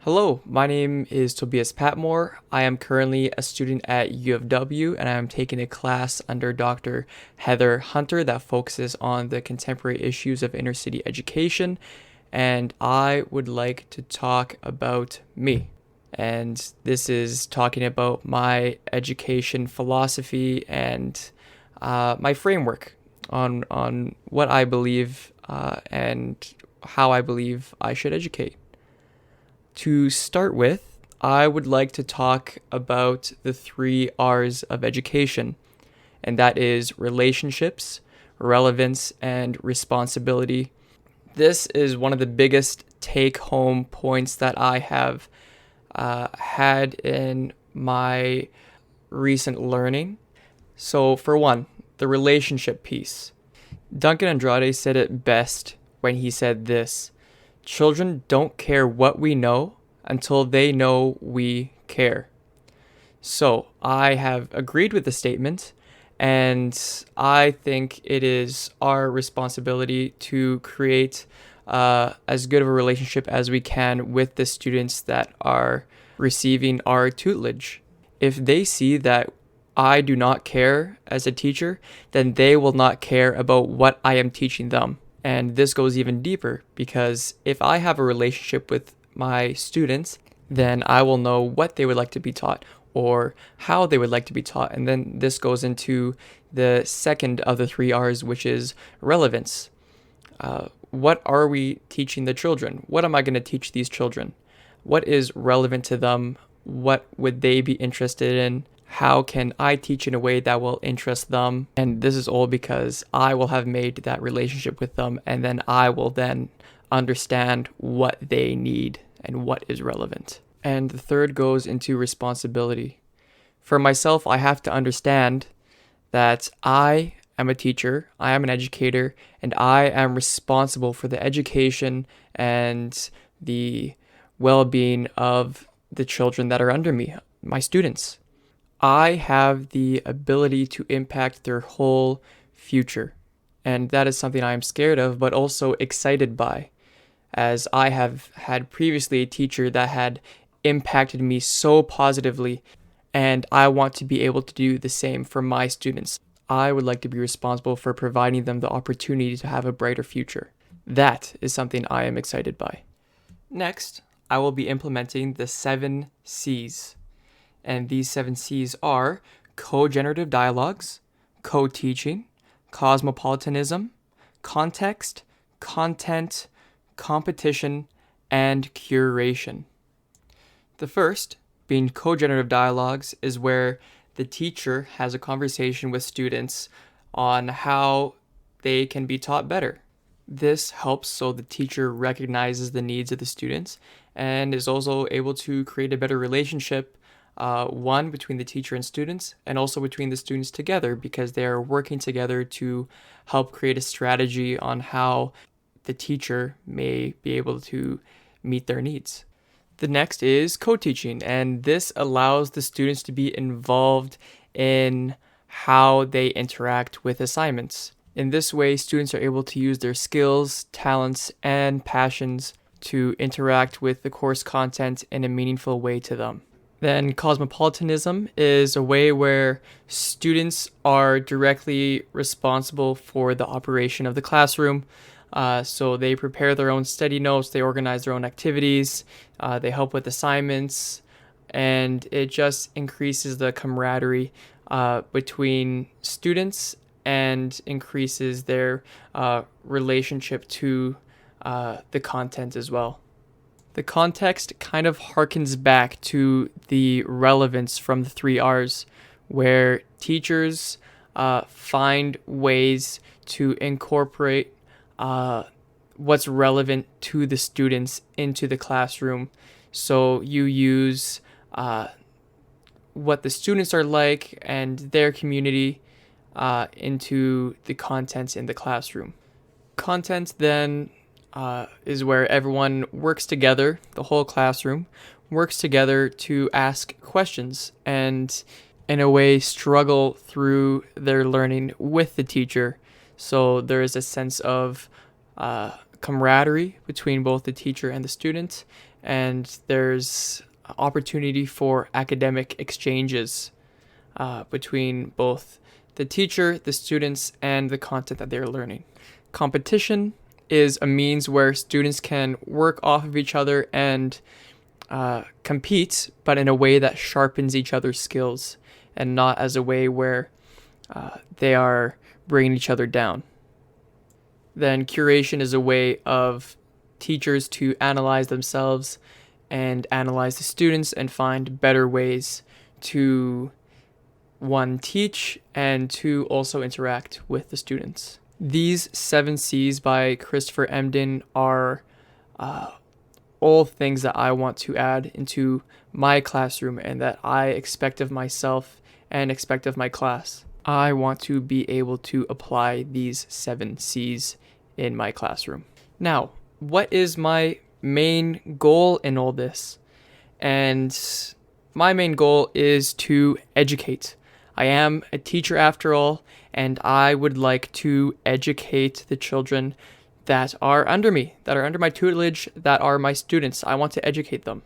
Hello, my name is Tobias Patmore. I am currently a student at U of W and I am taking a class under Dr. Heather Hunter that focuses on the contemporary issues of inner city education. And I would like to talk about me. And this is talking about my education philosophy and my framework on what I believe and how I believe I should educate. To start with, I would like to talk about the three R's of education, and that is relationships, relevance, and responsibility. This is one of the biggest take home points that I have had in my recent learning. So, for one, the relationship piece. Duncan-Andrade said it best when he said this: children don't care what we know until they know we care. So I have agreed with the statement, and I think it is our responsibility to create as good of a relationship as we can with the students that are receiving our tutelage. If they see that I do not care as a teacher, then they will not care about what I am teaching them. And this goes even deeper because if I have a relationship with my students, then I will know what they would like to be taught or how they would like to be taught. And then this goes into the second of the three R's, which is relevance. What are we teaching the children? What am I going to teach these children? What is relevant to them? What would they be interested in? How can I teach in a way that will interest them? And this is all because I will have made that relationship with them, and then I will then understand what they need and what is relevant. And the third goes into responsibility. For myself, I have to understand that I am a teacher, I am an educator, and I am responsible for the education and the well-being of the children that are under me, my students. I have the ability to impact their whole future. And that is something I am scared of, but also excited by, as I have had previously a teacher that had impacted me so positively, and I want to be able to do the same for my students. I would like to be responsible for providing them the opportunity to have a brighter future. That is something I am excited by. Next, I will be implementing the 7 C's. And these 7 C's are co-generative dialogues, co-teaching, cosmopolitanism, context, content, competition, and curation. The first, being co-generative dialogues, is where the teacher has a conversation with students on how they can be taught better. This helps so the teacher recognizes the needs of the students and is also able to create a better relationship, one between the teacher and students, and also between the students together, because they are working together to help create a strategy on how the teacher may be able to meet their needs. The next is co-teaching, and this allows the students to be involved in how they interact with assignments. In this way, students are able to use their skills, talents, and passions to interact with the course content in a meaningful way to them. Then cosmopolitanism is a way where students are directly responsible for the operation of the classroom. So they prepare their own study notes, they organize their own activities, they help with assignments, and it just increases the camaraderie between students and increases their relationship to the content as well. The context kind of harkens back to the relevance from the 3 R's, where teachers find ways to incorporate what's relevant to the students into the classroom. So you use what the students are like and their community into the content in the classroom. Content then is where everyone works together, the whole classroom works together to ask questions and, in a way, struggle through their learning with the teacher. So there is a sense of camaraderie between both the teacher and the student, and there's opportunity for academic exchanges between both the teacher, the students, and the content that they're learning. Competition is a means where students can work off of each other and compete, but in a way that sharpens each other's skills and not as a way where they are bringing each other down. Then curation is a way of teachers to analyze themselves and analyze the students and find better ways to, one, teach, and two, also interact with the students. These 7 C's by Christopher Emdin are all things that I want to add into my classroom and that I expect of myself and expect of my class. I want to be able to apply these 7 C's in my classroom. Now, what is my main goal in all this? And my main goal is to educate. I am a teacher after all, and I would like to educate the children that are under me, that are under my tutelage, that are my students. I want to educate them.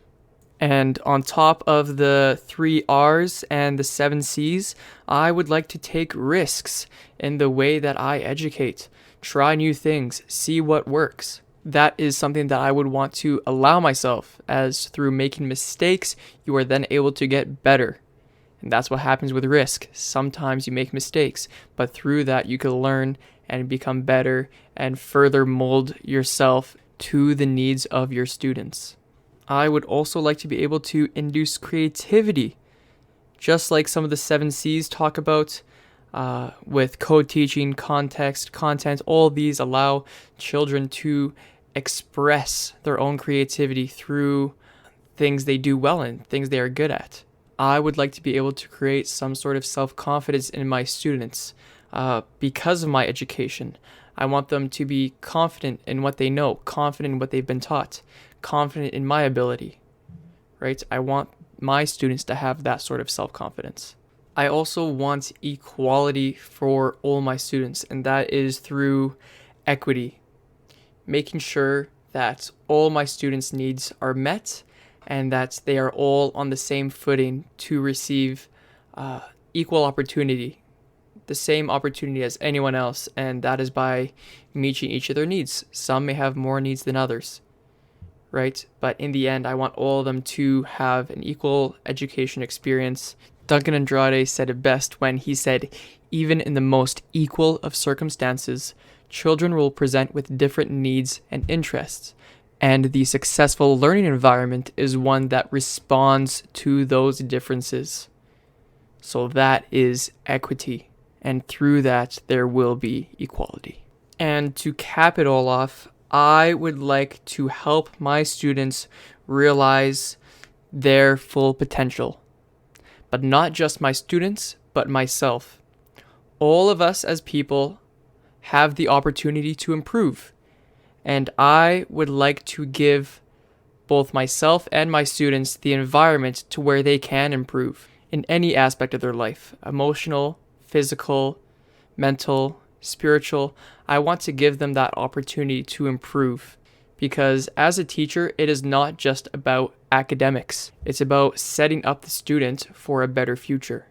And on top of the 3 R's and the 7 C's, I would like to take risks in the way that I educate, try new things, see what works. That is something that I would want to allow myself, as through making mistakes, you are then able to get better. And that's what happens with risk. Sometimes you make mistakes, but through that you can learn and become better and further mold yourself to the needs of your students. I would also like to be able to induce creativity, just like some of the 7 C's talk about with co-teaching, context, content. All these allow children to express their own creativity through things they do well in, things they are good at. I would like to be able to create some sort of self-confidence in my students because of my education. I want them to be confident in what they know, confident in what they've been taught, confident in my ability, right? I want my students to have that sort of self-confidence. I also want equality for all my students, and that is through equity, making sure that all my students' needs are met and that they are all on the same footing to receive equal opportunity, the same opportunity as anyone else, and that is by meeting each of their needs. Some may have more needs than others, right? But in the end, I want all of them to have an equal education experience. Duncan-Andrade said it best when he said, "Even in the most equal of circumstances, children will present with different needs and interests, and the successful learning environment is one that responds to those differences." So that is equity, and through that there will be equality. And to cap it all off, I would like to help my students realize their full potential. But not just my students, but myself. All of us as people have the opportunity to improve. And I would like to give both myself and my students the environment to where they can improve in any aspect of their life, emotional, physical, mental, spiritual. I want to give them that opportunity to improve, because as a teacher, it is not just about academics. It's about setting up the student for a better future.